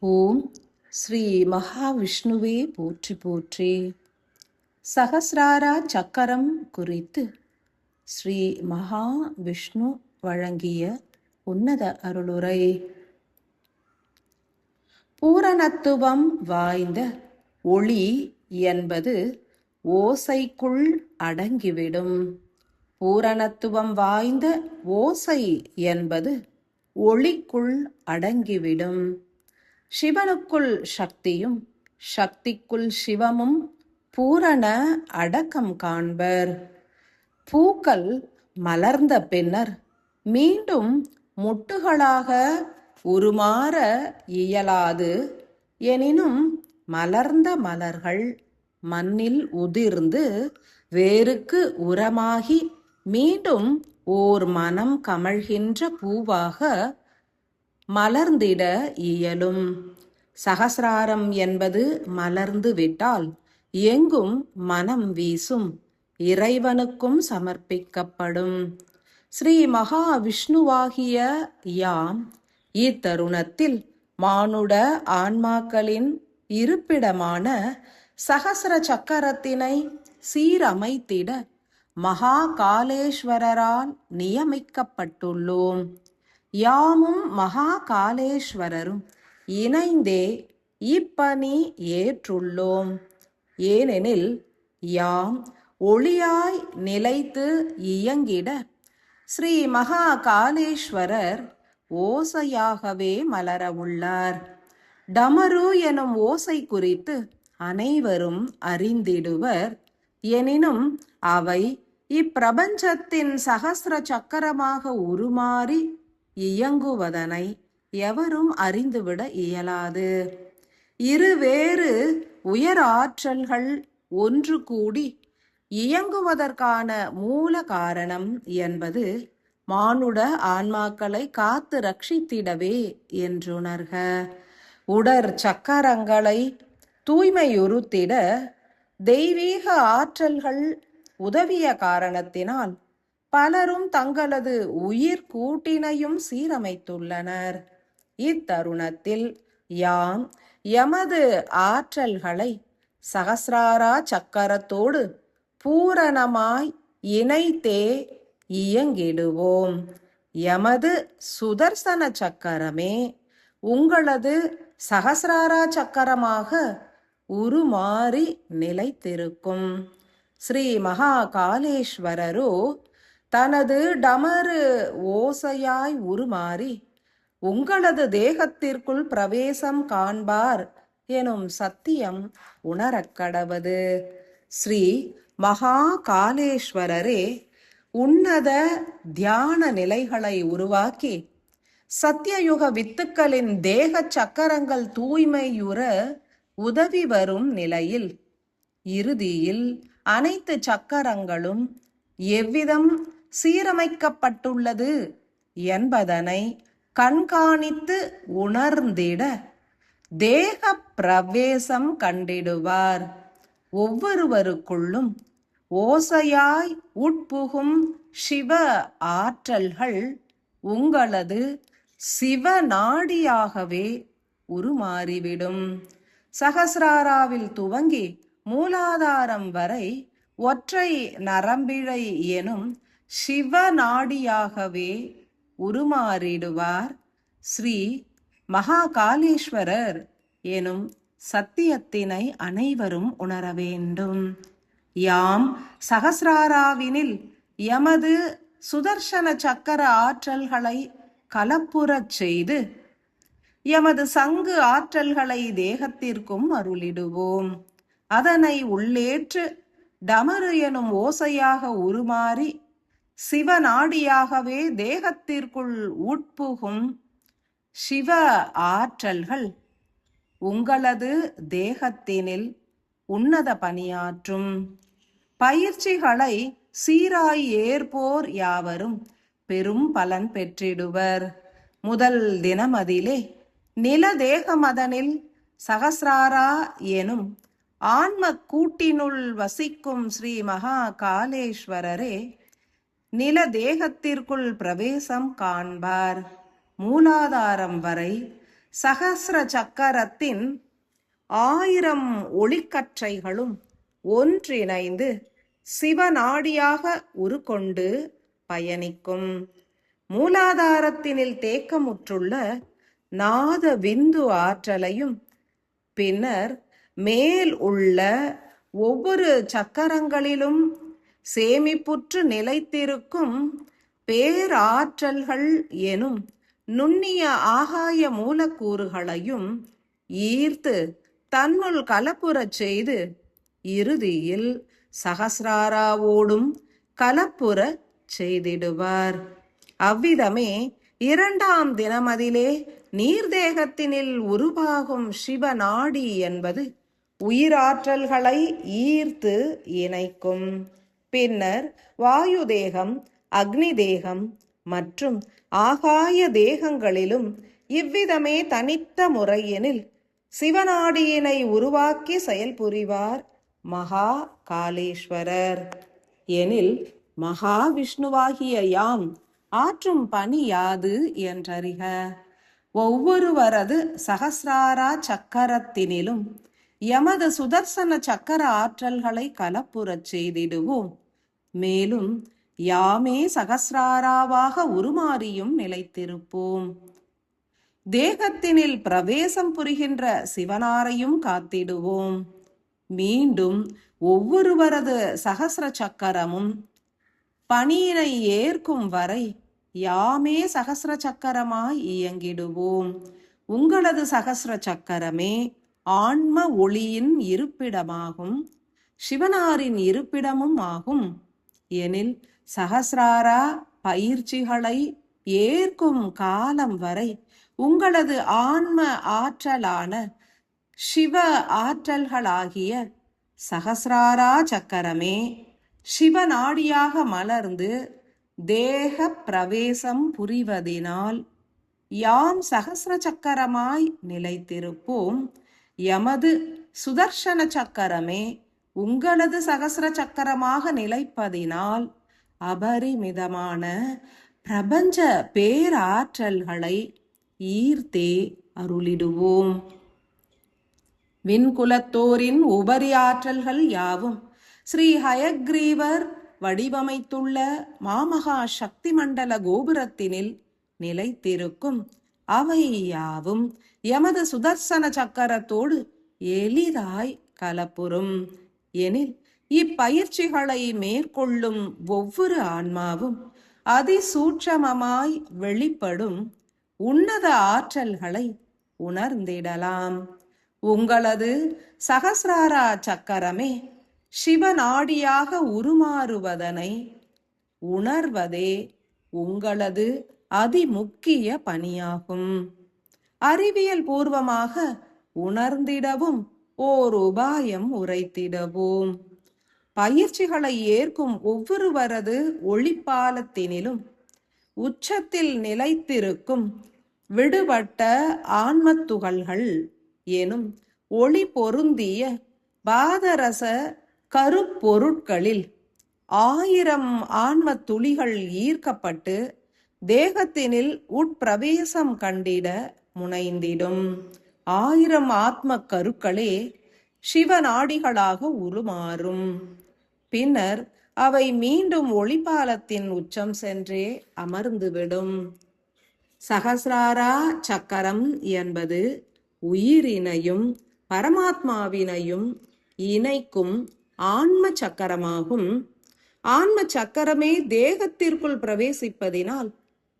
ஓம் ஸ்ரீ மகாவிஷ்ணுவே போற்றி போற்றி. சகசிராரா சக்கரம் குறித்து ஸ்ரீ மகாவிஷ்ணு வழங்கிய உன்னத அருளுரை. பூரணத்துவம் வாய்ந்த ஒளி என்பது ஓசைக்குள் அடங்கிவிடும். பூரணத்துவம் வாய்ந்த ஓசை என்பது ஒளிக்குள் அடங்கிவிடும். சிவனுக்குள் சக்தியும் சக்திக்குள் சிவமும் பூரண அடக்கம் காண்பர். பூக்கள் மலர்ந்த பின்னர் மீண்டும் மொட்டுகளாக உருமாற இயலாது. எனினும் மலர்ந்த மலர்கள் மண்ணில் உதிர்ந்து வேருக்கு உரமாகி மீண்டும் ஓர் மனம் கமழ்கின்ற பூவாக மலர்ந்திட இயலும். சகசிராரம் என்பது மலர்ந்து விட்டால் எங்கும் மனம் வீசும், இறைவனுக்கும் சமர்ப்பிக்கப்படும். ஸ்ரீ மகாவிஷ்ணுவாகிய யாம் இத்தருணத்தில் மானுட ஆன்மாக்களின் இருப்பிடமான சகசிர சக்கரத்தினை சீரமைத்திட மகா காலேஸ்வரரால் நியமிக்கப்பட்டுள்ளோம். யாமும் மகா காலேஸ்வரரும் இணைந்தே இப்பணி ஏற்றுள்ளோம். ஏனெனில் யாம் ஒளியாய் நிலைத்து இயங்கிட ஸ்ரீ மகா காலேஸ்வரர் ஓசையாகவே மலர உள்ளார். டமரு எனும் ஓசை குறித்து அனைவரும் அறிந்திடுவர். எனினும் அவை இப்பிரபஞ்சத்தின் சகசிர சக்கரமாக உருமாறி இயங்குவதனை எவரும் அறிந்துவிட இயலாது. இருவேறு உயர் ஆற்றல்கள் ஒன்று கூடி இயங்குவதற்கான மூல காரணம் என்பது மானுட ஆன்மாக்களை காத்து ரட்சித்திடவே என்றுணர்க. உடற் சக்கரங்களை தூய்மையுறுத்திட தெய்வீக ஆற்றல்கள் உதவிய காரணத்தினால் பலரும் தங்களது உயிர் கூட்டினையும் சீரமைத்துள்ளனர். இத்தருணத்தில் யாம் எமது ஆற்றல்களை சகசிராரா சக்கரத்தோடு பூரணமாய் இணைத்தே இயங்கிடுவோம். எமது சுதர்சன சக்கரமே உங்களது சகசிராரா சக்கரமாக உருமாறி நிலைத்திருக்கும். ஸ்ரீ மகா காலேஸ்வரரோ தனது டமரு ஓசையாய் உருமாறி உங்களது தேகத்திற்குள் பிரவேசம் காண்பார் எனும் சத்தியம் உணரக்கடவது. ஸ்ரீ மகா காலேஸ்வரரே உன்னத தியான நிலைகளை உருவாக்கி சத்தியயுக வித்துக்களின் தேக சக்கரங்கள் தூய்மையுற உதவி வரும் நிலையில் இறுதியில் அனைத்து சக்கரங்களும் எவ்விதம் சீரமைக்கப்பட்டுள்ளது என்பதனை கண்காணித்து உணர்ந்திட தேக பிரவேசம் கண்டிடுவார். ஒவ்வொருவருக்குள்ளும் ஓசையாய் உட்புகும் சிவ ஆற்றல்கள் உங்களது சிவ நாடியாகவே உருமாறிவிடும். சகசிராராவில் துவங்கி மூலாதாரம் வரை ஒற்றை நரம்பிழை எனும் சிவ நாடியாகவே உருமாறிடுவார் ஸ்ரீ மகா காலேஸ்வரர் எனும் சத்தியத்தினை அனைவரும் உணர வேண்டும். யாம் சகசிராராவினில் எமது சுதர்சன சக்கர ஆற்றல்களை கலப்புறச் செய்து எமது சங்கு ஆற்றல்களை தேகத்திற்கும் அருளிடுவோம். அதனை உள்ளேற்று டமரு எனும் ஓசையாக உருமாறி சிவநாடியாகவே தேகத்திற்குள் உட்புகும் சிவ ஆற்றல்கள் உங்களது தேகத்தினில் உன்னத பணியாற்றும். பயிற்சிகளை சீராய் ஏற்போர் யாவரும் பெரும் பலன் பெற்றிடுவர். முதல் தினமதிலே நில தேகமதனில் சகசிராரா எனும் ஆன்ம கூட்டினுள் வசிக்கும் ஸ்ரீ மகா காலேஸ்வரரே நில தேகத்திற்குள் பிரவேசம் காண்பார். மூலாதாரம் வரை சகஸ்ர சக்கரத்தின் 1000 ஒளிக்கற்றைகளும் ஒன்றிணைந்து சிவநாடியாக உருக்கொண்டு பயணிக்கும். மூலாதாரத்தினில் தேக்கமுற்றுள்ள நாத விந்து ஆற்றலையும் பின்னர் மேல் உள்ள ஒவ்வொரு சக்கரங்களிலும் சேமிப்புற்று நிலைத்திருக்கும் பேராற்றல்கள் எனும் நுண்ணிய ஆகாய மூலக்கூறுகளையும் ஈர்த்து தன்னுள் கலப்புறச் செய்து இறுதியில் சகசிராராவோடும் கலப்புறச் செய்திடுவார். அவ்விதமே 2ஆம் தினமதிலே நீர்தேகத்தினில் உருவாகும் சிவநாடி என்பது உயிராற்றல்களை ஈர்த்து இணைக்கும். பின்னர் வாயு தேகம், அக்னி தேகம் மற்றும் ஆகாய தேகங்களிலும் இவ்விதமே தனித்த முறையினில் சிவநாடியினை உருவாக்கி செயல்புரிவார் மகா காளீஸ்வரர். எனில் மகாவிஷ்ணுவாகிய யாம் ஆற்றும் பணி யாது என்றறிக. ஒவ்வொருவரது சகசிராரா சக்கரத்தினிலும் எமது சுதர்சன சக்கர ஆற்றல்களை கலப்புறச் செய்திடுவோம். மேலும் யாமே சகசிராராவாக உருமாறியும் நிலைத்திருப்போம். தேகத்தினில் பிரவேசம் புரிகின்ற சிவனாரையும் காத்திடுவோம். மீண்டும் ஒவ்வொருவரது சகசிர சக்கரமும் பணியினை ஏற்கும் வரை யாமே சகசிர சக்கரமாய் இயங்கிடுவோம். உங்களது சகசிர சக்கரமே ஆன்ம ஒளியின் இருப்பிடமாகும், சிவனாரின் இருப்பிடமும் ஆகும். எனில் சகசிராரா பயிற்சிகளை ஏற்கும் காலம் வரை உங்களது ஆன்ம ஆற்றலான சிவ ஆற்றல்களாகிய சகசிராரா சக்கரமே சிவநாடியாக மலர்ந்து தேக பிரவேசம் புரிவதினால் யாம் சகசிர சக்கரமாய் நிலைத்திருப்போம். எமது சுதர்சன சக்கரமே உங்களது சகசிர சக்கரமாக நிலைப்பதினால் அபரிமிதமான பிரபஞ்ச பேராற்றல்களை ஈர்த்தே அருளிடுவோம். விண்குலத்தோரின் உபரி ஆற்றல்கள் யாவும் ஸ்ரீ ஹயக்ரீவர் வடிவமைத்துள்ள மாமகா சக்தி மண்டல கோபுரத்தினில் நிலைத்திருக்கும். அவை யாவும் எமது சுதர்சன சக்கரத்தோடு எளிதாய் கலப்புறும். எனில் இப்பயிற்சிகளை மேற்கொள்ளும் ஒவ்வொரு ஆன்மாவும் அதிசூட்சமமாய் வெளிப்படும் உன்னத ஆற்றல்களை உணர்ந்திடலாம். உங்களது சகசிராரா சக்கரமே சிவநாடியாக உருமாறுவதனை உணர்வதே உங்களது அதிமுக்கிய பணியாகும். அறிவியல் பூர்வமாக உணர்ந்திடவும் ஓர் உபாயம் உரைத்திடவும். பயிற்சிகளை ஏற்கும் ஒவ்வொருவரது ஒளிப்பாலத்தினிலும் உச்சத்தில் நிலைத்திருக்கும் விடுபட்ட ஆன்மத்துகள்கள் எனும் ஒளி பொருந்திய பாதரச கருப்பொருட்களில் 1000 ஆன்ம துளிகள் ஈர்க்கப்பட்டு தேகத்தினில் உட்பிரவேசம் கண்டிட முனைந்திடும். 1000 ஆத்ம கருக்களே சிவநாடிகளாக உருமாறும். பின்னர் அவை மீண்டும் ஒளிபாலத்தின் உச்சம் சென்றே அமர்ந்துவிடும். சகசிராரா சக்கரம் என்பது உயிரினையும் பரமாத்மாவினையும் இணைக்கும் ஆன்ம சக்கரமாகும். ஆன்ம சக்கரமே தேகத்திற்குள் பிரவேசிப்பதினால்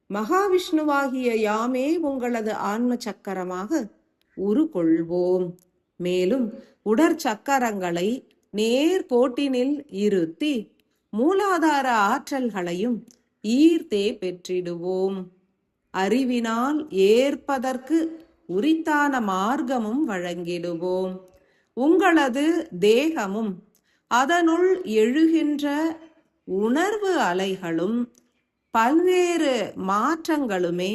மகாவிஷ்ணுவாகிய யாமே உங்களது ஆன்ம சக்கரமாக உருக்கொள்வோம். மேலும் உடற்சக்கரங்களை நேர்கோட்டினில் இருத்தி மூலாதார ஆற்றல்களையும் ஈர்த்தே பெற்றிடுவோம். அறிவினால் ஏற்பதற்கு உரித்தான மார்க்கமும் வழங்கிடுவோம். உங்களது தேகமும் அதனுள் எழுகின்ற உணர்வு அலைகளும் பல்வேறு மாற்றங்களுமே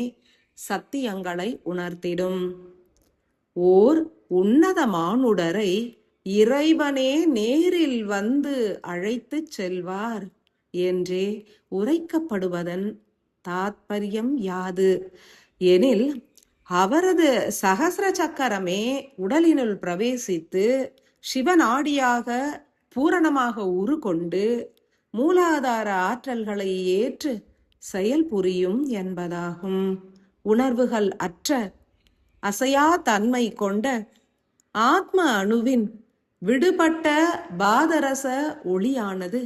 சத்தியங்களை உணர்த்திடும். ஓர் உன்னத மானுடரை இறைவனே நேரில் வந்து அழைத்து செல்வார் என்றே உரைக்கப்படுவதன் தாத்பரியம் யாது எனில், அவரது சகசிர சக்கரமே உடலினுள் பிரவேசித்து சிவநாடியாக பூரணமாக உருக்கொண்டு மூலாதார ஆற்றல்களை ஏற்று செயல் புரியும் என்பதாகும். உணர்வுகள் அற்ற அசையா தன்மை கொண்ட ஆத்ம அணுவின் விடுபட்ட பாதரச ஒளியானது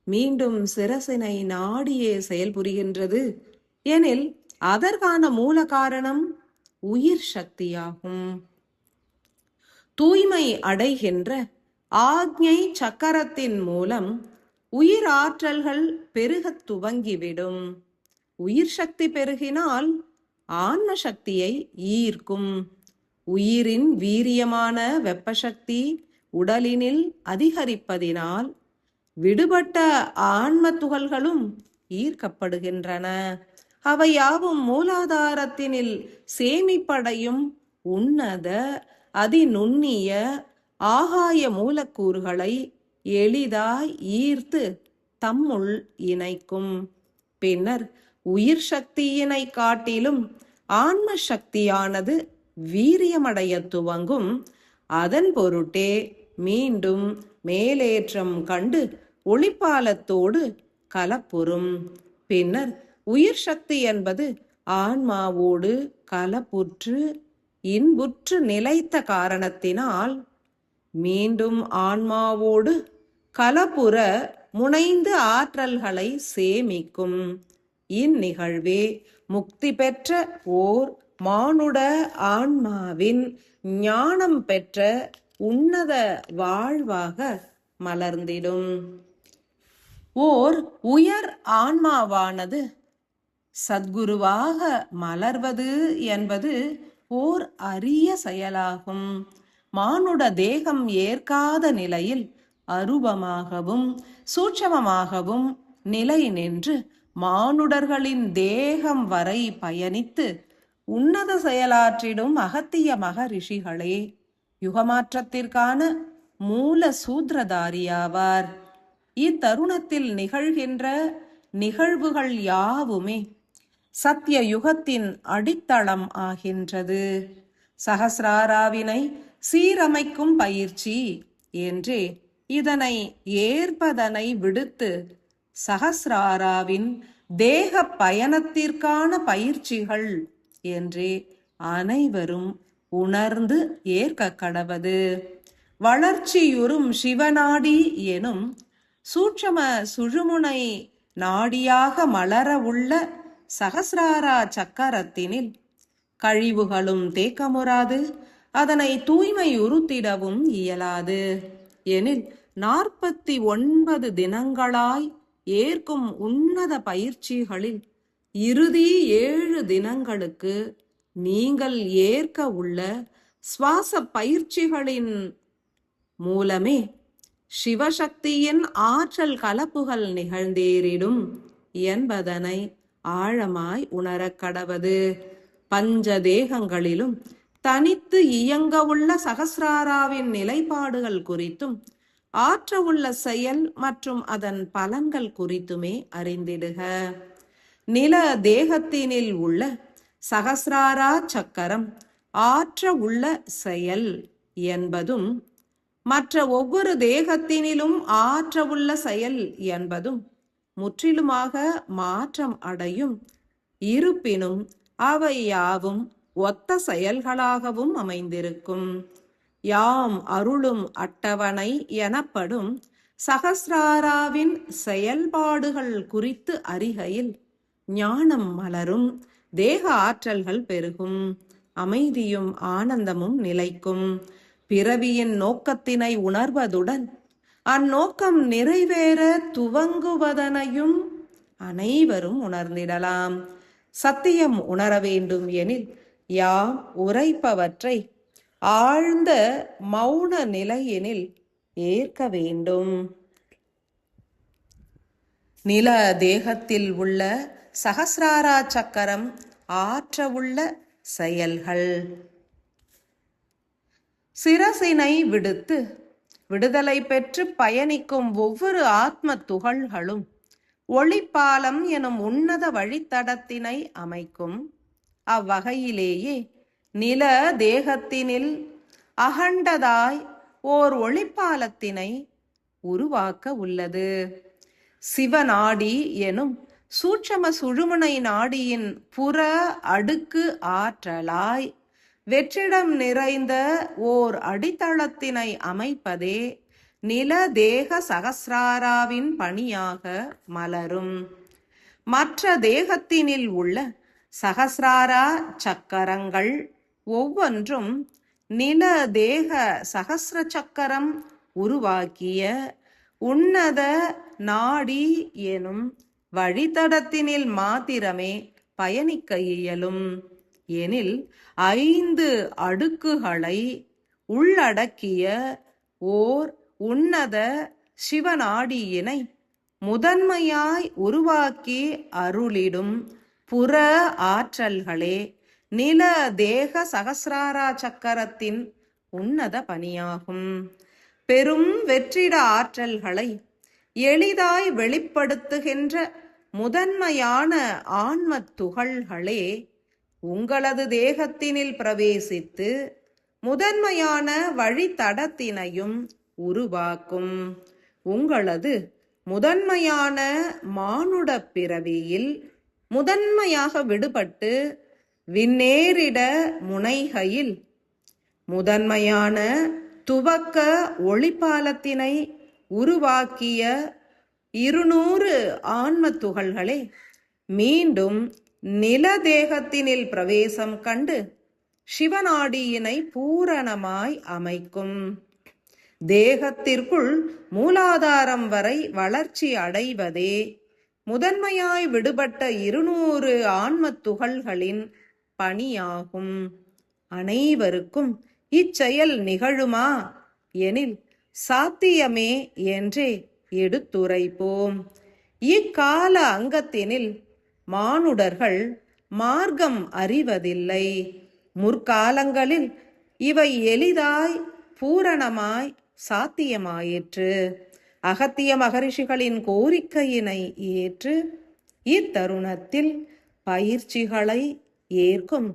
மீண்டும் சிரசினை நாடியே செயல்புரிகின்றது எனில் அதற்கான மூல காரணம் உயிர் சக்தியாகும். தூய்மை அடைகின்ற ஆக்ஞை சக்கரத்தின் மூலம் உயிர் ஆற்றல்கள் பெருகத் துவங்கிவிடும். உயிர் சக்தி பெருகினால் ஆன்ம சக்தியை ஈர்க்கும். உயிரின் வீரியமான வெப்பசக்தி உடலினில் அதிகரிப்பதினால் விடுபட்ட ஆன்ம துகள்களும் ஈர்க்கப்படுகின்றன. அவையாவும் மூலாதாரத்தினில் சேமிப்படையும் உன்னத அதிநுண்ணிய ஆகாய மூலக்கூறுகளை எளிதாய் ஈர்த்து தம்முள் இணைக்கும். பின்னர் உயிர் சக்தியினை காட்டிலும் ஆன்ம சக்தியானது வீரியமடைய துவங்கும். அதன் பொருட்டே மீண்டும் மேலேற்றம் கண்டு ஒளிப்பாலத்தோடு கலப்புறும். பின்னர் உயிர் சக்தி என்பது ஆன்மாவோடு கலப்புற்று இன்புற்று நிலைத்த காரணத்தினால் மீண்டும் ஆன்மாவோடு கலப்புற முனைந்து ஆற்றல்களை சேமிக்கும். இந்நிகழ்வே முக்தி பெற்ற ஓர் மானுட ஆன்மாவின் ஞானம் பெற்ற உன்னத வாழ்வாக மலர்ந்திடும். ஓர் உயர் ஆன்மாவானது சத்குருவாக மலர்வது என்பது ஓர் அரிய செயலாகும். மானுட தேகம் ஏற்காத நிலையில் அரூபமாகவும் சூட்சமமாகவும் நிலை நின்று மானுடர்களின் தேகம் வரை பயணித்து உன்னத செயலாற்றிடும் அகத்திய மகரிஷிகளே யுகமாற்றத்திற்கான மூல சூத்திரதாரியாவார். இத்தருணத்தில் நிகழ்கின்ற நிகழ்வுகள் யாவுமே சத்திய யுகத்தின் அடித்தளம் ஆகின்றது. சகசிராராவினை சீரமைக்கும் பயிற்சி என்றே இதனை ஏற்பதனை விடுத்து சகசிராராவின் தேக பயணத்திற்கான பயிற்சிகள் என்றே அனைவரும் உணர்ந்து ஏற்க கடவது. வளர்ச்சியுறும் சிவநாடி எனும் சூட்சம சுழுமுனை நாடியாக மலர உள்ள சகசிராரா சக்கரத்தினில் கழிவுகளும் தேக்கமுறாது, அதனை தூய்மை உறுத்திடவும் இயலாது. எனில் 49 தினங்களாய் ஏற்கும் உன்னத பயிற்சிகளில் இறுதி 7 தினங்களுக்கு நீங்கள் ஏற்க உள்ள சுவாச பயிற்சிகளின் மூலமே சிவசக்தியின் ஆற்றல் கலப்புகள் நிகழ்ந்தேறிடும் என்பதனை ஆழமாய் உணரக் கடவது. பஞ்ச தேகங்களிலும் தனித்து இயங்க உள்ள சகசிராராவின் நிலைப்பாடுகள் குறித்தும் ஆற்ற உள்ள செயல் மற்றும் அதன் பலன்கள் குறித்துமே அறிந்திடுக. நில தேகத்தினில் உள்ள சகசிராரா சக்கரம் ஆற்ற உள்ள செயல் என்பதும் மற்ற ஒவ்வொரு தேகத்தினிலும் ஆற்ற உள்ள செயல் என்பதும் முற்றிலுமாக மாற்றம் அடையும். இருப்பினும் அவை யாவும் ஒத்த செயல்களாகவும் அமைந்திருக்கும். யாம் அருளும் அட்டவணை எனப்படும் சகசிராராவின் செயல்பாடுகள் குறித்து அறிகையில் ஞானம் மலரும், தேக ஆற்றல்கள் பெருகும், அமைதியும் ஆனந்தமும் நிலைக்கும். பிறவியின் நோக்கத்தினை உணர்வதுடன் அந்நோக்கம் நிறைவேற துவங்குவதனையும் அனைவரும் உணர்ந்திடலாம். சத்தியம் உணர வேண்டும் எனில் யாம் உரைப்பவற்றை ஆழ்ந்த மௌன நிலையினில் ஏற்க வேண்டும். நில தேகத்தில் உள்ள சகசிராரா சக்கரம் ஆற்ற உள்ள செயல்கள். சிரசினை விடுத்து விடுதலை பெற்று பயணிக்கும் ஒவ்வொரு ஆத்ம துகள்களும் ஒளிப்பாலம் எனும் உன்னத வழித்தடத்தினை அமைக்கும். அவ்வகையிலேயே நில தேகத்தினில் அகண்டதாய் ஓர் ஒளிப்பாலத்தினை உருவாக்க உள்ளது. சிவநாடி எனும் சூட்சம சுழுமுனை நாடியின் புற அடுக்கு ஆற்றலாய் வெற்றிடம் நிறைந்த ஓர் அடித்தளத்தினை அமைப்பதே நில தேக சகசிராராவின் பணியாக மலரும். மற்ற தேகத்தினில் உள்ள சகசிராரா சக்கரங்கள் ஒவ்வொன்றும் நில தேக சகசிர சக்கரம் உருவாக்கிய உன்னத நாடி எனும் வழித்தடத்தினில் மாத்திரமே பயணிக்க இயலும். எனில் 5 அடுக்குகளை உள்ளடக்கிய ஓர் உன்னத சிவநாடியினை முதன்மையாய் உருவாக்கி அருளிடும் புற ஆற்றல்களே நில தேக சகசிராரா சக்கரத்தின் உன்னத பணியாகும். பெரும் வெற்றிட ஆற்றல்களை எளிதாய் வெளிப்படுத்துகின்ற முதன்மையான ஆன்ம துகள்களே உங்களது தேகத்தினில் பிரவேசித்து முதன்மையான வழித்தடத்தினையும் உருவாக்கும். உங்களது முதன்மையான மானுட பிறவியில் முதன்மையாக விடுபட்டு விண்ணேறிட முனைகையில் முதன்மையான துவக்க ஒளிப்பாலத்தினை உருவாக்கிய 200 ஆன்ம துகள்களே மீண்டும் நில தேகத்தினில் பிரவேசம் கண்டு சிவநாடியினை பூரணமாய் அமைக்கும். தேகத்திற்குள் மூலாதாரம் வரை வளர்ச்சி அடைவதே முதன்மையாய் விடுபட்ட 200 ஆன்ம துகள்களின் பணியாகும். அனைவருக்கும் இச்செயல் நிகழுமா எனில் சாத்தியமே என்றே எடுத்துரைப்போம். இக்கால அங்கத்தினில் மானுடர்கள் மார்க்கம் அறிவதில்லை. முற்காலங்களில் இவை எளிதாய் பூரணமாய் சாத்தியமாயிற்று. அகத்திய மகரிஷிகளின் கோரிக்கையினை ஏற்று இத்தருணத்தில் பயிற்சிகளை ஏற்கும்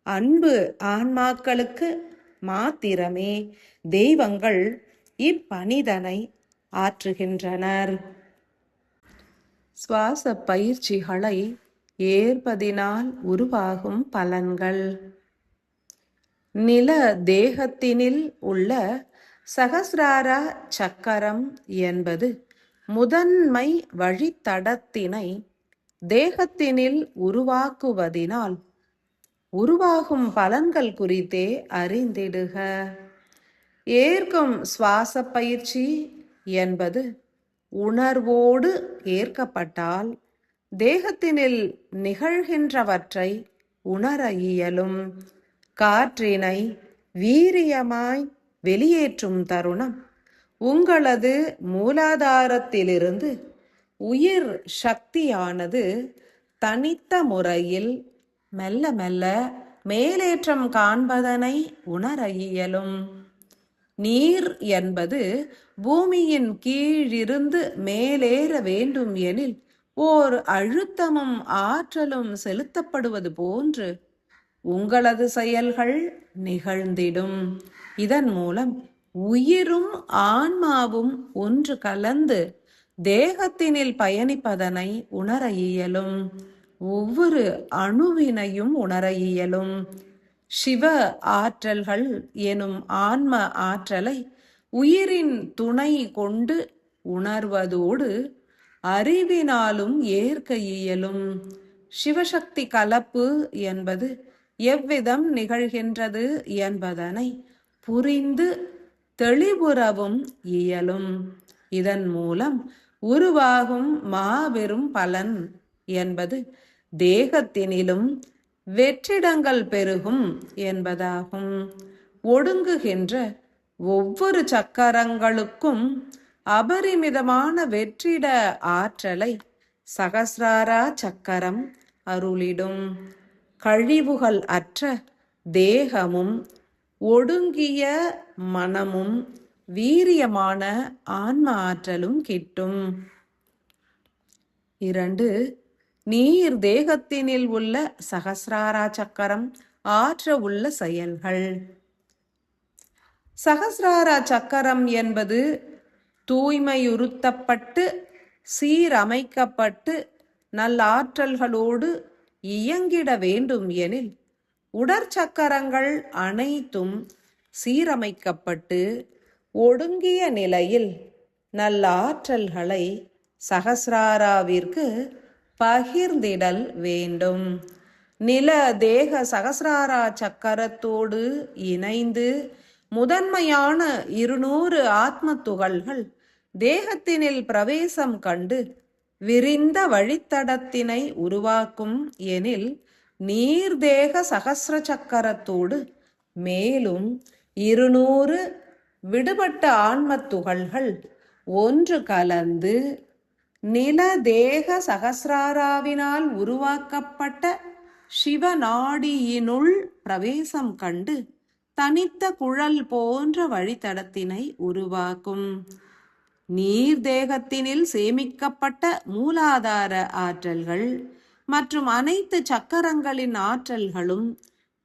அன்பு ஆன்மாக்களுக்கு மாத்திரமே தெய்வங்கள் இப்பணிதனை ஆற்றுகின்றனர். சுவாச பயிற்சிகளை ஏற்பதினால் உருவாகும் பலன்கள். நில தேகத்தினில் உள்ள சகசிரார சக்கரம் என்பது முதன்மை வழித்தடத்தினை தேகத்தினில் உருவாக்குவதினால் உருவாகும் பலன்கள் குறித்தே அறிந்திடுக. ஏற்கும் சுவாச பயிற்சி என்பது உணர்வோடு ஏற்கப்பட்டால் தேகத்தினில் நிகழ்கின்றவற்றை உணர இயலும். காற்றினை வீரியமாய் வெளியேற்றும் தருணம் உங்களது மூலாதாரத்திலிருந்து உயிர் சக்தியானது தனித்த முறையில் மெல்ல மெல்ல மேலேற்றம் காண்பதனை உணர இயலும். நீர் என்பது பூமியின் கீழிருந்து மேலேற வேண்டும் எனில் ஓர் அழுத்தமும் ஆற்றலும் செலுத்தப்படுவது போன்று உங்களது செயல்கள் நிகழ்ந்திடும். இதன் மூலம் உயிரும் ஆன்மாவும் ஒன்று கலந்து தேகத்தினில் பயணிப்பதனை உணர இயலும். ஒவ்வொரு அணுவினையும் உணர இயலும். சிவ ஆற்றல்கள் எனும் ஆன்ம ஆற்றலை உயிரின் துணை கொண்டு உணர்வதோடு அறிவினாலும் ஏற்க இயலும். சிவசக்தி கலப்பு என்பது எவ்விதம் நிகழ்கின்றது என்பதனை புரிந்து தெளிவுறவும் இயலும். இதன் மூலம் உருவாகும் மாபெரும் பலன் என்பது தேகத்தினிலும் வெற்றிடங்கள் பெருகும் என்பதாகும். ஒடுங்குகின்ற ஒவ்வொரு சக்கரங்களுக்கும் அபரிமிதமான வெற்றிட ஆற்றலை சகசிராரா சக்கரம் அருளிடும். கழிவுகள் அற்ற தேகமும் ஒடுங்கிய மனமும் வீரியமான ஆன்ம ஆற்றலும் கிட்டும். 2. நீர் தேகத்தினில் உள்ள சகசிராரா சக்கரம் ஆற்ற உள்ள செயல்கள். சகசிரார சக்கரம் என்பது தூய்மையுறுத்தப்பட்டு சீரமைக்கப்பட்டு நல்லாற்றல்களோடு இயங்கிட வேண்டும் எனில் உடற்சக்கரங்கள் அனைத்தும் சீரமைக்கப்பட்டு ஒடுங்கிய நிலையில் நல்லாற்றல்களை சகசிராராவிற்கு பகிர்ந்திடல் வேண்டும். நில தேக சகசிராரா சக்கரத்தோடு இணைந்து முதன்மையான 200 ஆத்ம துகள்கள் தேகத்தினில் பிரவேசம் கண்டு விரிந்த வழித்தடத்தினை உருவாக்கும் எனில் நீர்தேக சகசிர சக்கரத்தோடு மேலும் 200 விடுபட்ட ஆன்ம துகள்கள் ஒன்று கலந்து நிலதேக சகசிராராவினால் உருவாக்கப்பட்ட சிவநாடியினுள் பிரவேசம் கண்டு தனித்த குழல் போன்ற வழித்தடத்தினை உருவாக்கும். நீர்தேகத்தினில் சேமிக்கப்பட்ட மூலாதார ஆற்றல்கள் மற்றும் அனைத்து சக்கரங்களின் ஆற்றல்களும்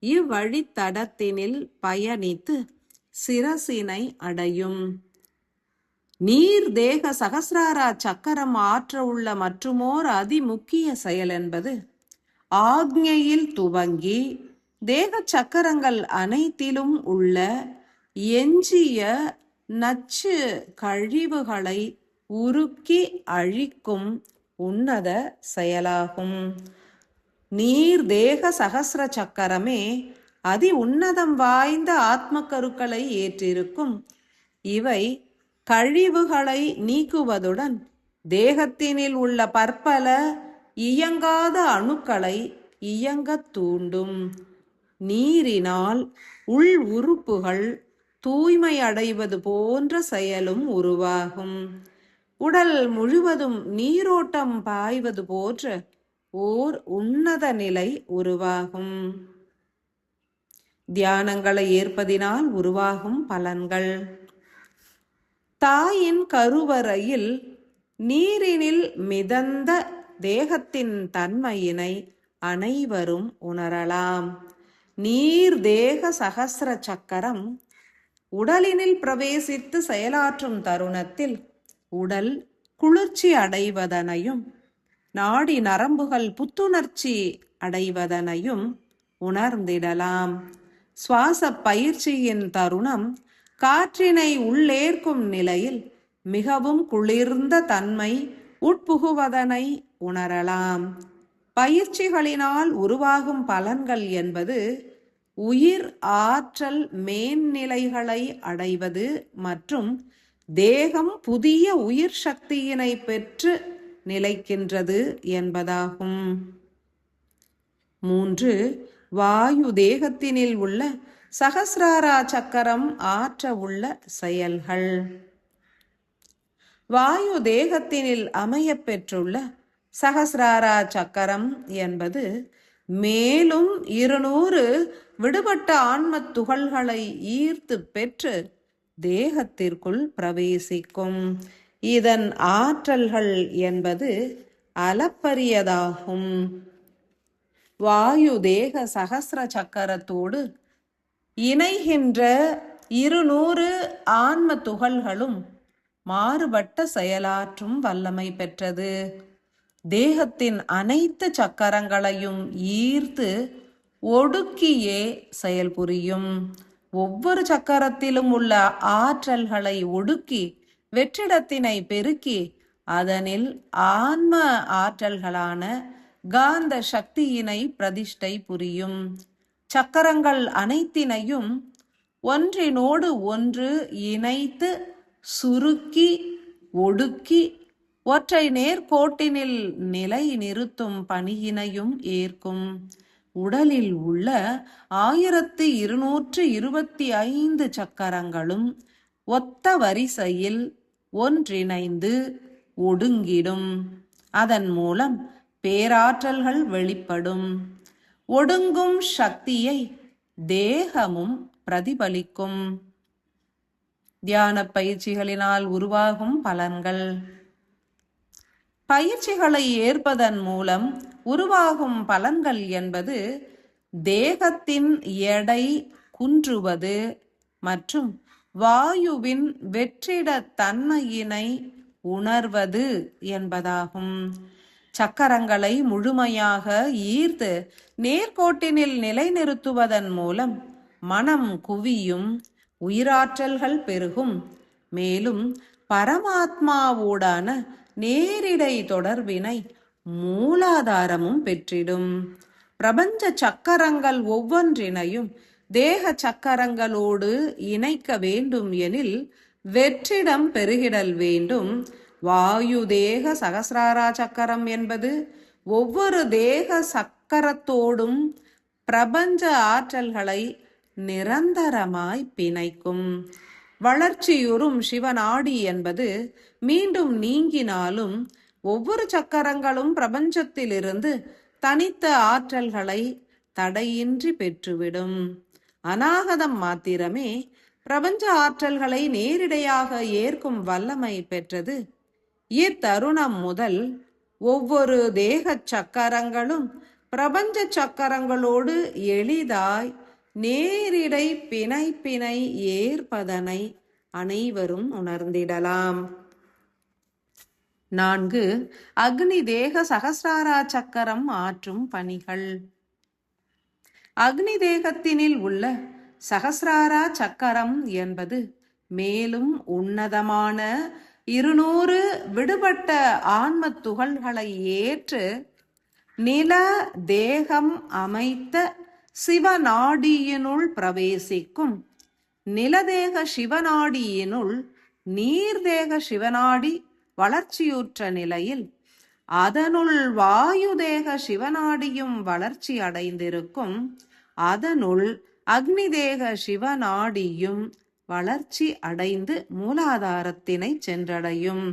இவ்வழித்தடத்தினில் பயணித்து சிரசினை அடையும். நீர்தேக சகசிராரா சக்கரம் ஆற்ற உள்ள மற்றுமோர் அதிமுக்கிய செயல் என்பது ஆக்ஞையில் துவங்கி தேக சக்கரங்கள் அனைத்திலும் உள்ள எஞ்சிய நச்சு கழிவுகளை உருக்கி அழிக்கும் உன்னத செயலாகும். நீர்தேக சகசிர சக்கரமே அதி உன்னதம் வாய்ந்த ஆத்ம கருக்களை ஏற்றிருக்கும். இவை கழிவுகளை நீக்குவதுடன் தேகத்தினில் உள்ள பற்பல இயங்காத அணுக்களை இயங்கத் தூண்டும். நீரினால் உள் உறுப்புகள் தூய்மை அடைவது போன்ற செயலும் உருவாகும். உடல் முழுவதும் நீரோட்டம் பாய்வது போன்ற ஓர் உன்னத நிலை உருவாகும். தியானங்களை ஏற்பதினால் உருவாகும் பலன்கள். தாயின் கருவறையில் நீரினில் மிதந்த தேகத்தின் தன்மையினை அனைவரும் உணரலாம். நீர் தேக சகசிர சக்கரம் உடலினில் பிரவேசித்து செயலாற்றும் தருணத்தில் உடல் குளிர்ச்சி அடைவதனையும் நாடி நரம்புகள் புத்துணர்ச்சி அடைவதனையும் உணர்ந்திடலாம். சுவாச பயிற்சியின் தருணம் காற்றினை உள்ளேற்கும் நிலையில் மிகவும் குளிர்ந்த தன்மை உட்புகுவதனை உணரலாம். பயிற்சிகளினால் உருவாகும் பலன்கள் என்பது உயிர் ஆற்றல் மேன்நிலைகளை அடைவது மற்றும் தேகம் புதிய உயிர் சக்தியினை பெற்று நிலைக்கின்றது என்பதாகும். 3. வாயு தேகத்தினில் உள்ள சகசிராரா சக்கரம் ஆற்ற உள்ள செயல்கள். வாயு தேகத்தினில் அமைய பெற்றுள்ள சகசிராரா சக்கரம் என்பது மேலும் 200 விடுபட்ட ஆன்ம துகள்களை ஈர்த்து பெற்று தேகத்திற்குள் பிரவேசிக்கும். இதன் ஆற்றல்கள் என்பது அளப்பரியதாகும். வாயு தேக சகசிர சக்கரத்தோடு இணைகின்ற 200 ஆன்ம துகள்களும் மாறுபட்ட செயலாற்றும் வல்லமை பெற்றது. தேகத்தின் அனைத்து சக்கரங்களையும் ஈர்த்து ஒடுக்கியே செயல்புரியும். ஒவ்வொரு சக்கரத்திலும் உள்ள ஆற்றல்களை ஒடுக்கி வெற்றிடத்தினை பெருக்கி அதனில் ஆன்ம ஆற்றல்களான காந்த சக்தியினை பிரதிஷ்டை புரியும். சக்கரங்கள் அனைத்தினையும் ஒன்றினோடு ஒன்று இணைத்து சுருக்கி ஒடுக்கி ஒற்றை நேர்கோட்டினில் நிலை நிறுத்தும் பணியினையும் ஏற்கும். உடலில் உள்ள 1225 சக்கரங்களும் ஒத்த வரிசையில் ஒன்றிணைந்து ஒடுங்கிடும். அதன் மூலம் பேராற்றல்கள் வெளிப்படும். ஒடுங்கும் சக்தியை தேகமும் பிரதிபலிக்கும். தியான பயிற்சிகளினால் உருவாகும் பலன்கள். பயிற்சிகளை ஏற்பதன் மூலம் உருவாகும் பலன்கள் என்பது தேகத்தின் எடை குன்றுவது மற்றும் வாயுவின் வெற்றிட தன்மையினை உணர்வது என்பதாகும். சக்கரங்களை முழுமையாக ஈர்த்து நேர்கோட்டினில் நிலைநிறுத்துவதன் மூலம் மனம் குவியும், உயிராற்றல்கள் பெருகும். மேலும் பரமாத்மாவோடான நேரிடை தொடர்பினை மூலாதாரமும் பெற்றிடும். பிரபஞ்ச சக்கரங்கள் ஒவ்வொன்றினையும் தேக சக்கரங்களோடு இணைக்க வேண்டும் எனில் வெற்றிடம் பெருகிடல் வேண்டும். வாயு தேக சகசிராரா சக்கரம் என்பது ஒவ்வொரு தேக சக்கரத்தோடும் பிரபஞ்ச ஆற்றல்களை நிரந்தரமாய் பிணைக்கும். வளர்ச்சியுறும் சிவநாடி என்பது மீண்டும் நீங்கினாலும் ஒவ்வொரு சக்கரங்களும் பிரபஞ்சத்திலிருந்து தனித்த ஆற்றல்களை தடையின்றி பெற்றுவிடும். அநாகதம் மாத்திரமே பிரபஞ்ச ஆற்றல்களை நேரிடையாக ஏற்கும் வல்லமை பெற்றது. இத்தருணம் முதல் ஒவ்வொரு தேக சக்கரங்களும் பிரபஞ்ச சக்கரங்களோடு எளிதாய் நேரிடை பிணைப்பினை ஏற்பதனை அனைவரும் உணர்ந்திடலாம். 4. அக்னி தேக சகசிராரா சக்கரம் ஆற்றும் பணிகள். அக்னி தேகத்தினில் உள்ள சகசிராரா சக்கரம் என்பது மேலும் உன்னதமான 200 விடுபட்ட ஆன்ம துகள்களை ஏற்று நில தேகம் அமைத்த சிவநாடியினுள் பிரவேசிக்கும். நிலதேக சிவநாடியினுள் நீர்தேக சிவநாடி வளர்ச்சியுற்ற நிலையில் அதனுள் வாயு தேக சிவநாடியும் வளர்ச்சி அடைந்திருக்கும். அதனுள் அக்னி தேக சிவநாடியும் வளர்ச்சி அடைந்து மூலாதாரத்தினை சென்றடையும்.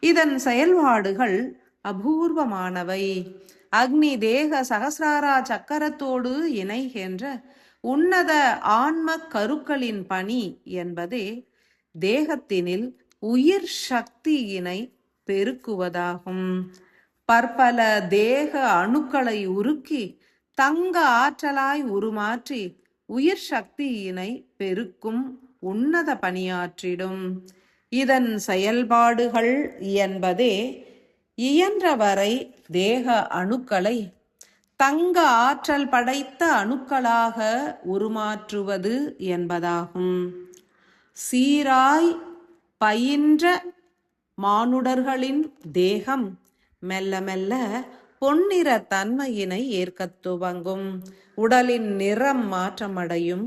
இதன் செயல்பாடுகள் அபூர்வமானவை. அக்னி தேக சகசிராரா சக்கரத்தோடு இணைகின்ற உன்னத ஆன்ம கருக்களின் பணி என்பதே தேகத்தினில் உயிர் சக்தியினை பெருக்குவதாகும். பற்பல தேக அணுக்களை உருக்கி தங்க ஆற்றலாய் உருமாற்றி உயிர் சக்தியினை பெருக்கும் உன்னத பணியாற்றிடும். இதன் செயல்பாடுகள் என்பதே இயன்றவரை தேக அணுக்களை தங்க ஆற்றல் படைத்த அணுக்களாக உருமாற்றுவது என்பதாகும். சீராய் பயின்ற மானுடர்களின் தேகம் மெல்ல மெல்ல பொன்னிற தன்மையினை ஏற்கத் துவங்கும். உடலின் நிறம் மாற்றமடையும்,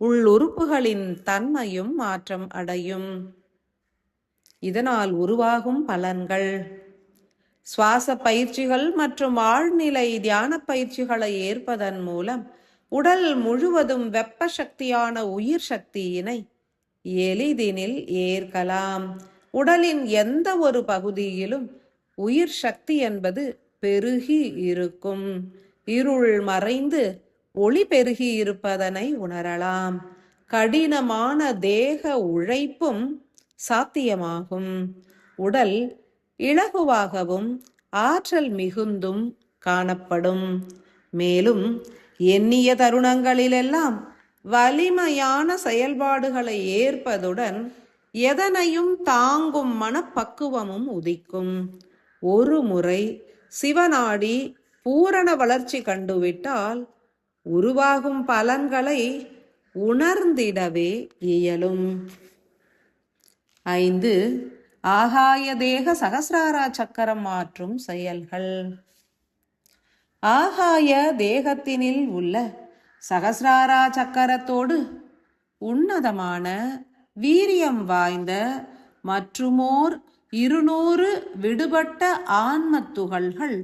உள்ளுறுப்புகளின் தன்மையும் மாற்றம் அடையும். இதனால் உருவாகும் பலன்கள்: சுவாச பயிற்சிகள் மற்றும் ஆழ்நிலை தியான பயிற்சிகளை ஏற்பதன் மூலம் உடல் முழுவதும் வெப்ப சக்தியான உயிர் சக்தியினை எளிதினில் ஏற்கலாம். உடலின் எந்த ஒரு பகுதியிலும் உயிர் சக்தி என்பது பெருகி இருக்கும். இருள் மறைந்து ஒளி பெருகி இருப்பதனை உணரலாம். கடினமான தேக உழைப்பும் சாத்தியமாகும். உடல் இலகுவாகவும் ஆற்றல் மிகுந்தும் காணப்படும். மேலும் எண்ணிய தருணங்களிலெல்லாம் வலிமையான செயல்பாடுகளை ஏற்பதுடன் எதனையும் தாங்கும் மனப்பக்குவமும் உதிக்கும். ஒரு முறை சிவநாடி பூரண வளர்ச்சி கண்டுவிட்டால் உருவாகும் பலன்களை உணர்ந்திடவே இயலும். 5. ஆகாய தேக சகசிராரா சக்கரம் மாற்றும் செயல்கள். ஆகாய தேகத்தினில் உள்ள சகசிராரா சக்கரத்தோடு உன்னதமான வீரியம் வாய்ந்த மற்றுமோர் 200 விடுபட்ட ஆன்ம துகள்கள்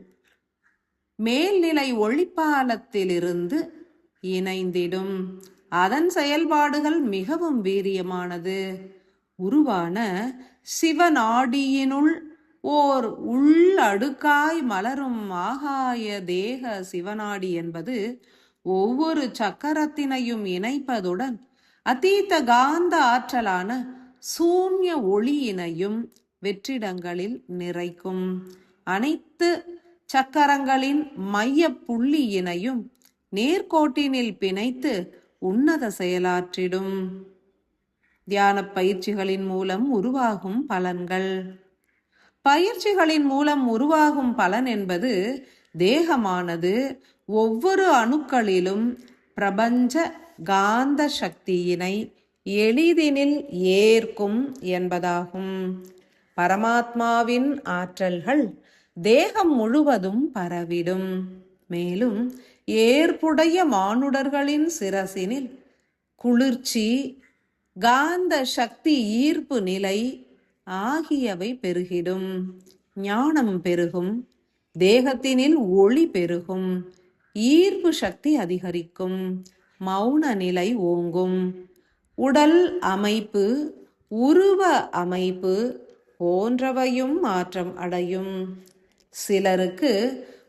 மேல்நிலை ஒளிப்பாலத்திலிருந்து இணைந்திடும். அதன் செயல்பாடுகள் மிகவும் வீரியமானது. உருவான சிவநாடியினுள் ஓர் உள்ளடுக்காய் மலரும் ஆகாய தேக சிவநாடி என்பது ஒவ்வொரு சக்கரத்தினையும் இணைப்பதுடன் அதீத காந்த ஆற்றலான சூன்ய ஒளியினையும் வெற்றிடங்களில் நிறைக்கும். அனைத்து சக்கரங்களின் மைய புள்ளியினையும் நேர்கோட்டினில் பிணைத்து உன்னத செயலாற்றிடும். தியான பயிற்சிகளின் மூலம் உருவாகும் பலன்கள். பயிற்சிகளின் மூலம் உருவாகும் பலன் என்பது தேகமானது ஒவ்வொரு அணுக்களிலும் பிரபஞ்ச காந்த சக்தியினை எளிதினில் ஏற்கும் என்பதாகும். பரமாத்மாவின் ஆற்றல்கள் தேகம் முழுவதும் பரவிடும். மேலும் ஏற்புடைய மானுடர்களின் சிரசினில் குளிர்ச்சி, காந்த சக்தி ஈர்ப்பு நிலை ஆகியவை பெருகிடும். ஞானம் பெருகும். தேகத்தினில் ஒளி பெருகும். ஈர்ப்பு சக்தி அதிகரிக்கும். மௌன நிலை ஓங்கும். உடல் அமைப்பு, உருவ அமைப்பு போன்றவையும் மாற்றம் அடையும். சிலருக்கு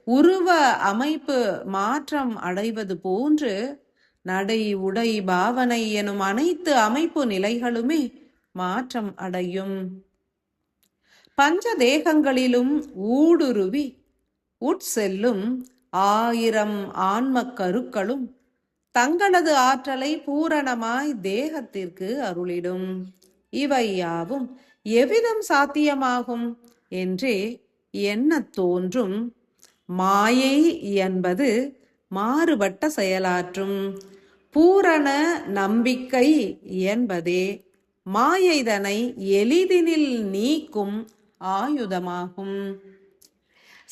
உருவ அமைப்பு மாற்றம் அடைவது போன்று நடை, உடை, பாவனை எனும் அனைத்து அமைப்பு நிலைகளுமே மாற்றம் அடையும். பஞ்ச தேகங்களிலும் ஊடுருவி உட்செல்லும் 1000 ஆன்ம கருக்களும் தங்களது ஆற்றலை பூரணமாய் தேகத்திற்கு அருளிடும். இவை யாவும் எவ்விதம் சாத்தியமாகும் என்றே எண்ணத் தோன்றும். மாயை என்பது மாறுபட்ட செயலாற்றும். பூரண நம்பிக்கை என்பதே மாயைதனை எளிதினில் நீக்கும் ஆயுதமாகும்.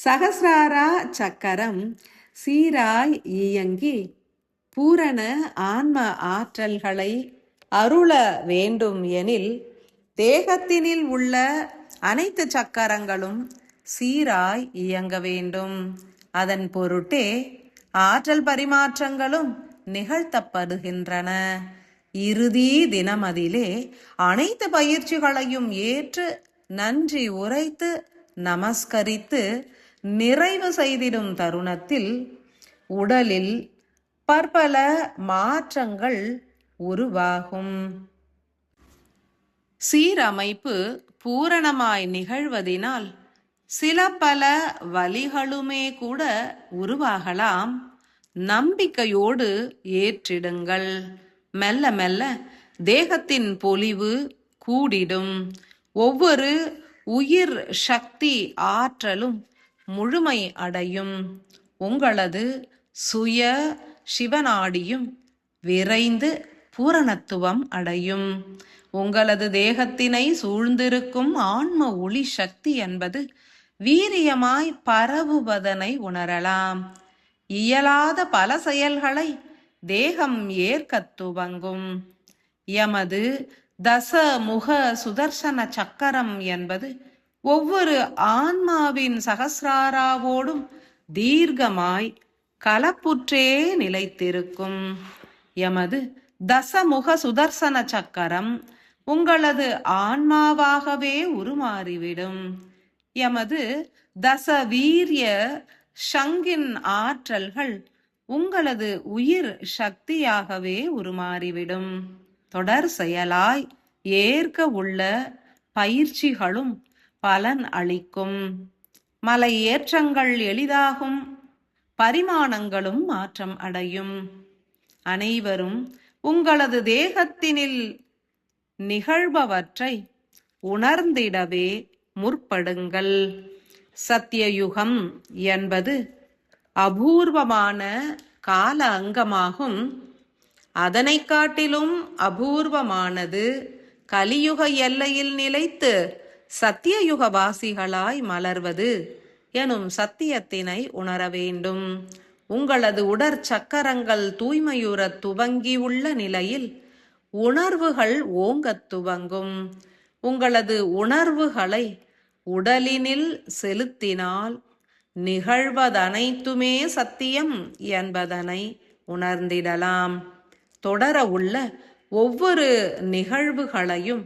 சகசிராரா சக்கரம் சீராய் இயங்கி பூரண ஆன்ம ஆற்றல்களை அருள வேண்டும் எனில் தேகத்தினில் உள்ள அனைத்து சக்கரங்களும் சீராய் இயங்க வேண்டும். அதன் பொருட்டே ஆற்றல் பரிமாற்றங்களும் நிகழ்த்தப்படுகின்றன. இறுதி தினமதிலே அனைத்து பயிற்சிகளையும் ஏற்று நன்றி உரைத்து நமஸ்கரித்து நிறைவு செய்திடும் தருணத்தில் உடலில் பற்பல மாற்றங்கள் உருவாகும். சீரமைப்பு பூரணமாய் நிகழ்வதினால் சில பல வலிகளுமே கூட உருவாகலாம். நம்பிக்கையோடு ஏற்றிடுங்கள். மெல்ல மெல்ல தேகத்தின் பொலிவு கூடிடும். ஒவ்வொரு உயிர் சக்தி ஆற்றலும் முழுமை அடையும். உங்களது சுய சிவநாடியும் விரைந்து பூரணத்துவம் அடையும். உங்களது தேகத்தினை சூழ்ந்திருக்கும் ஆன்ம ஒளி சக்தி என்பது வீரியமாய் பரவுவதனை உணரலாம். இயலாத பல செயல்களை தேகம் ஏற்கத் துவங்கும். எமது தசமுக சுதர்சன சக்கரம் என்பது ஒவ்வொரு ஆன்மாவின் சகசிராராவோடும் தீர்க்கமாய் கலப்புற்றே நிலைத்திருக்கும். எமது தசமுக சுதர்சன சக்கரம் உங்களது ஆன்மாவாகவே உருமாறிவிடும். எமது தச வீரிய சங்கின் ஆற்றல்கள் உங்களது உயிர் சக்தியாகவே உருமாறிவிடும். தொடர் செயலாய் ஏற்க உள்ள பயிற்சிகளும் பலன் அளிக்கும். மலை ஏற்றங்கள் எளிதாகும். பரிமாணங்களும் மாற்றம் அடையும். அனைவரும் உங்களது தேகத்தினில் நிகழ்பவற்றை உணர்ந்திடவே முற்படுங்கள். சத்தியயுகம் என்பது அபூர்வமான கால அங்கமாகும். அதனை காட்டிலும் அபூர்வமானது கலியுக எல்லையில் நிலைத்து சத்தியயுகவாசிகளாய் மலர்வது எனும் சத்தியத்தினை உணர வேண்டும். உங்களது உடற்சக்கரங்கள் தூய்மையுற துவங்கியுள்ள நிலையில் உணர்வுகள் ஓங்கத் துவங்கும். உங்களது உணர்வுகளை உடலினில் செலுத்தினால் நிகழ்வதனைத்துமே சத்தியம் என்பதனை உணர்ந்திடலாம். தொடர உள்ள ஒவ்வொரு நிகழ்வுகளையும்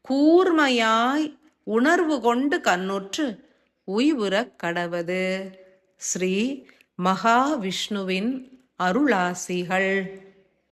கூர்மையாய் உணர்வு கொண்டு கண்ணுற்று உய்வுறக் கடவது. ஸ்ரீ மகாவிஷ்ணுவின் அருளாசிகள்.